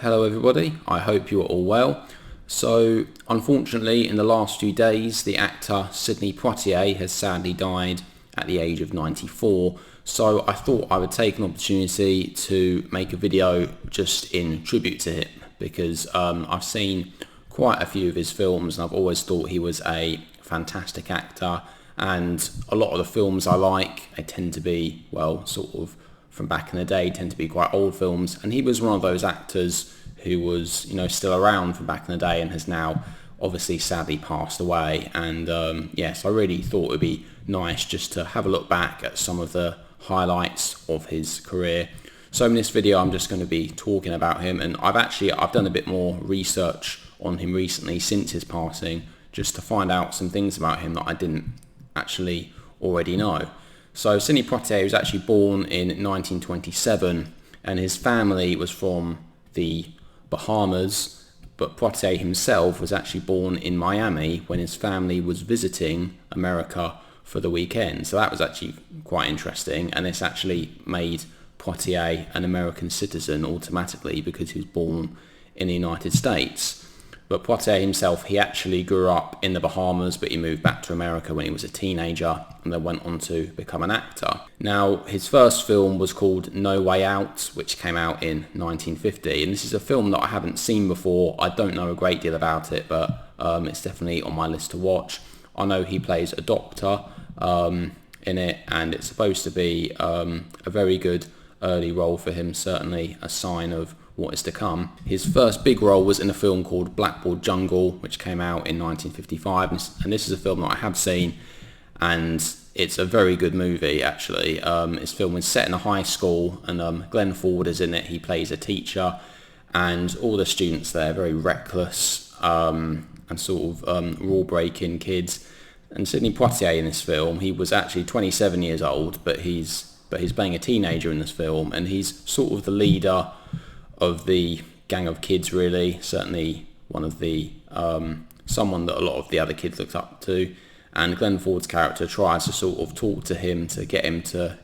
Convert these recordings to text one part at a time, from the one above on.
Hello everybody, I hope you are all well. So unfortunately in the last few days the actor Sidney Poitier has sadly died at the age of 94. So I thought I would take an opportunity to make a video just in tribute to him because I've seen quite a few of his films and I've always thought he was a fantastic actor, and a lot of the films I like, they tend to be, well, sort of from back in the day, tend to be quite old films, and he was one of those actors who was, still around from back in the day and has now obviously sadly passed away. And yes, I really thought it would be nice just to have a look back at some of the highlights of his career. So in this video I'm just going to be talking about him, and I've done a bit more research on him recently since his passing, just to find out some things about him that I didn't actually already know. So Sidney Poitier was actually born in 1927 and his family was from the Bahamas, but Poitier himself was actually born in Miami when his family was visiting America for the weekend. So that was actually quite interesting, and this actually made Poitier an American citizen automatically because he was born in the United States. But Poitier himself, he actually grew up in the Bahamas, but he moved back to America when he was a teenager and then went on to become an actor. Now, his first film was called No Way Out, which came out in 1950. And this is a film that I haven't seen before. I don't know a great deal about it, but it's definitely on my list to watch. I know he plays a doctor in it, and it's supposed to be a very good early role for him, certainly a sign of what is to come. His first big role was in a film called Blackboard Jungle, which came out in 1955, and this is a film that I have seen, and it's a very good movie actually. This film is set in a high school, and Glenn Ford is in it. He plays a teacher, and all the students there are very reckless and sort of rule-breaking kids. And Sidney Poitier in this film, he was actually 27 years old, but he's playing a teenager in this film, and he's sort of the leader of the gang of kids, really. Certainly one of the someone that a lot of the other kids looked up to, and Glenn Ford's character tries to sort of talk to him to get him to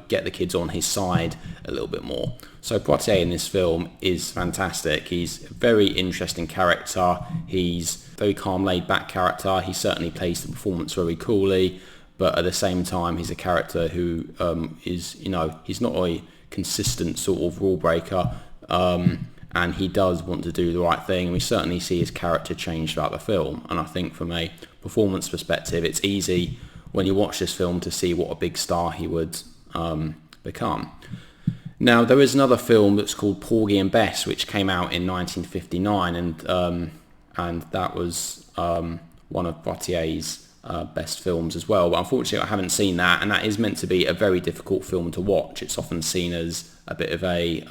get the kids on his side a little bit more. So Poitier in this film is fantastic. He's a very interesting character. He's a very calm, laid back character. He certainly plays the performance very coolly, but at the same time he's a character who is, he's not a consistent sort of rule breaker, and he does want to do the right thing, and we certainly see his character change throughout the film. And I think from a performance perspective, it's easy when you watch this film to see what a big star he would become. Now, there is another film that's called Porgy and Bess, which came out in 1959, and that was one of Poitier's best films as well. But unfortunately I haven't seen that, and that is meant to be a very difficult film to watch. It's often seen as a bit of a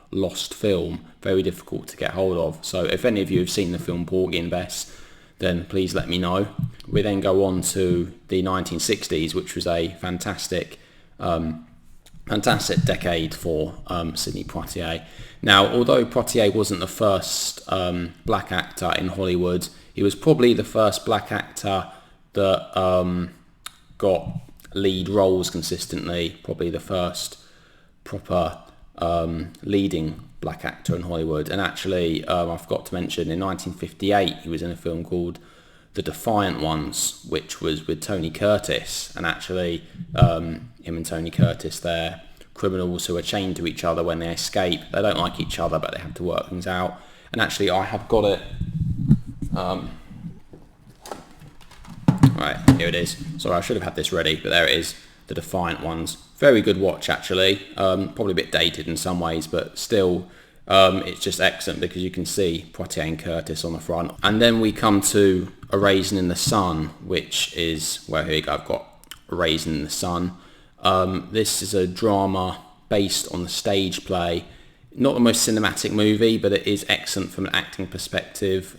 lost film, very difficult to get hold of. So if any of you have seen the film Porgy and Bess, then please let me know. We then go on to the 1960s, which was a fantastic decade for Sidney Poitier. Now, although Poitier wasn't the first black actor in Hollywood, he was probably the first black actor that got lead roles consistently, probably the first proper leading black actor in Hollywood. And actually, I forgot to mention, in 1958 he was in a film called The Defiant Ones, which was with Tony Curtis, and actually him and Tony Curtis, they're criminals who are chained to each other. When they escape, they don't like each other, but they have to work things out. And actually I have got it, right, here it is. Sorry, I should have had this ready, but there it is, The Defiant Ones. Very good watch actually, probably a bit dated in some ways, but still it's just excellent because you can see Poitier and Curtis on the front. And then we come to A Raisin in the Sun, which is, well, here you go, I've got A Raisin in the Sun. This is a drama based on the stage play. Not the most cinematic movie, but it is excellent from an acting perspective.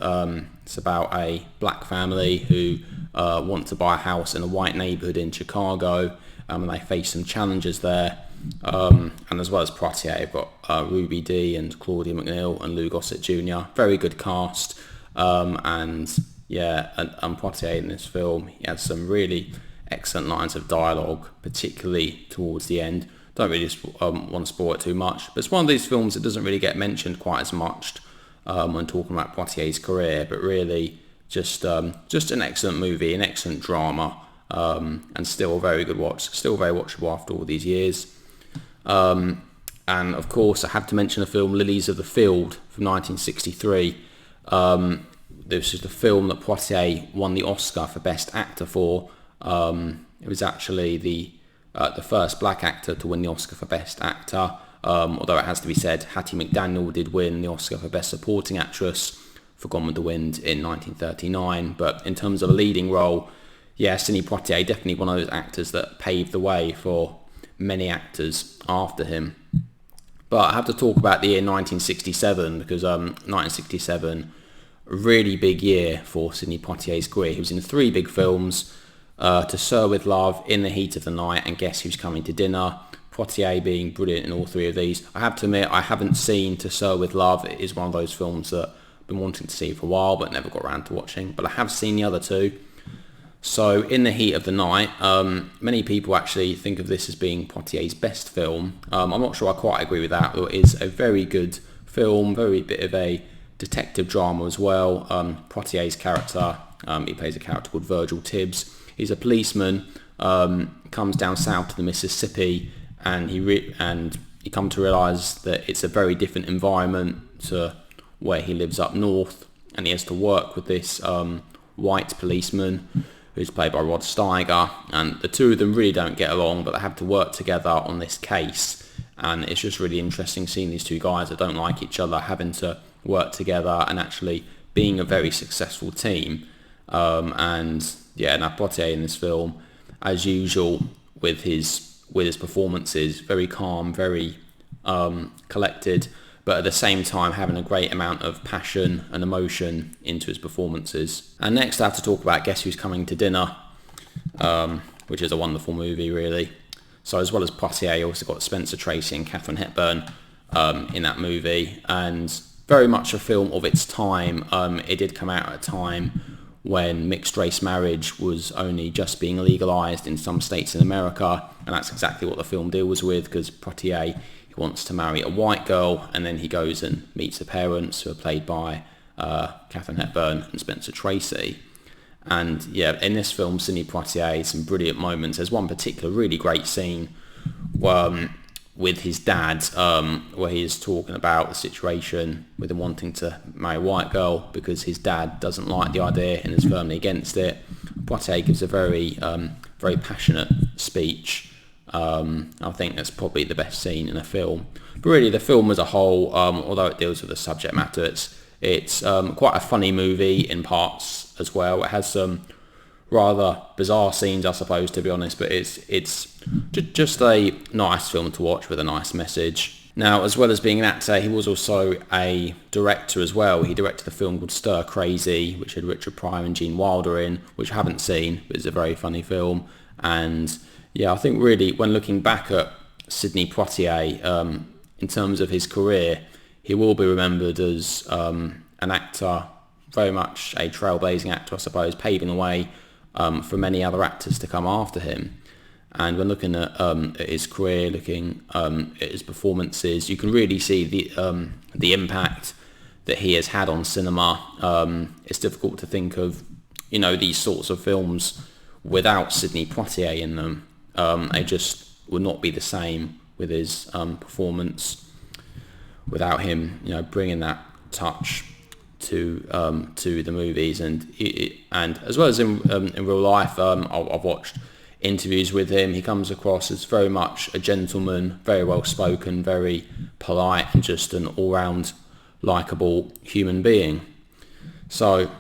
It's about a black family who want to buy a house in a white neighborhood in Chicago, and they face some challenges there. And as well as Poitier, you've got Ruby Dee and Claudia McNeil and Lou Gossett Jr. Very good cast. And Poitier in this film, he had some really excellent lines of dialogue, particularly towards the end. don't really want to spoil it too much. But it's one of these films that doesn't really get mentioned quite as much when talking about Poitier's career, but really just an excellent movie, an excellent drama, and still a very good watch, still very watchable after all these years. And of course, I have to mention the film Lilies of the Field from 1963. This is the film that Poitier won the Oscar for Best Actor for. It was actually the first black actor to win the Oscar for Best Actor. Although it has to be said, Hattie McDaniel did win the Oscar for Best Supporting Actress for Gone with the Wind in 1939. But in terms of a leading role, yeah, Sidney Poitier, definitely one of those actors that paved the way for many actors after him. But I have to talk about the year 1967 because 1967, a really big year for Sidney Poitier's career. He was in 3 big films, To Sir With Love, In the Heat of the Night, and Guess Who's Coming to Dinner. Poitier being brilliant in all 3 of these. I have to admit, I haven't seen To Sir With Love. It is one of those films that I've been wanting to see for a while, but never got around to watching. But I have seen the other 2. So, In the Heat of the Night, many people actually think of this as being Poitier's best film. I'm not sure I quite agree with that, though it is a very good film, very bit of a detective drama as well. Poitier's character, he plays a character called Virgil Tibbs. He's a policeman, comes down south to the Mississippi, and he comes to realise that it's a very different environment to where he lives up north, and he has to work with this white policeman who's played by Rod Steiger, and the 2 of them really don't get along, but they have to work together on this case, and it's just really interesting seeing these 2 guys that don't like each other having to work together and actually being a very successful team. And yeah, now Poitier in this film, as usual with his performances, very calm, very collected, but at the same time having a great amount of passion and emotion into his performances. And next I have to talk about Guess Who's Coming to Dinner, which is a wonderful movie really. So as well as Poitier, you also got Spencer Tracy and Katharine Hepburn in that movie, and very much a film of its time. It did come out at a time when mixed race marriage was only just being legalised in some states in America, and that's exactly what the film deals with, because Poitier wants to marry a white girl, and then he goes and meets the parents, who are played by Katharine Hepburn and Spencer Tracy. And yeah, in this film, Sidney Poitier, some brilliant moments. There's one particular really great scene with his dad, where he is talking about the situation with him wanting to marry a white girl because his dad doesn't like the idea and is firmly against it. Poitier gives a very passionate speech. I think that's probably the best scene in a film. But really, the film as a whole, although it deals with the subject matter, it's quite a funny movie in parts as well. It has some rather bizarre scenes, I suppose, to be honest, but it's just a nice film to watch with a nice message. Now, as well as being an actor, he was also a director as well. He directed a film called Stir Crazy, which had Richard Pryor and Gene Wilder in, which I haven't seen, but it's a very funny film. And yeah, I think really when looking back at Sidney Poitier, in terms of his career, he will be remembered as an actor, very much a trailblazing actor, I suppose, paving the way for many other actors to come after him. And when looking at his career, looking at his performances, you can really see the impact that he has had on cinema. It's difficult to think of, these sorts of films without Sidney Poitier in them. They just would not be the same with his performance without him, bringing that touch to the movies, and as well as in real life, I've watched interviews with him. He comes across as very much a gentleman, very well spoken, very polite, and just an all-round likable human being. So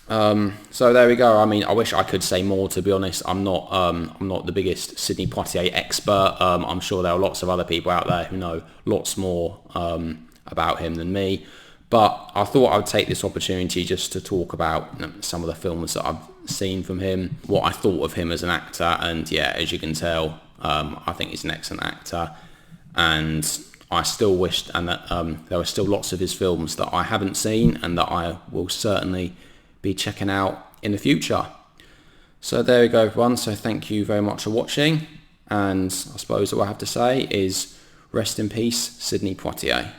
there we go. I mean, I wish I could say more, to be honest. I'm not the biggest Sidney Poitier expert. I'm sure there are lots of other people out there who know lots more about him than me. But I thought I would take this opportunity just to talk about some of the films that I've seen from him, what I thought of him as an actor, and yeah, as you can tell, I think he's an excellent actor, and I still wished that there are still lots of his films that I haven't seen and that I will certainly be checking out in the future. So there we go, everyone. So thank you very much for watching, And I suppose all I have to say is rest in peace, Sidney Poitier.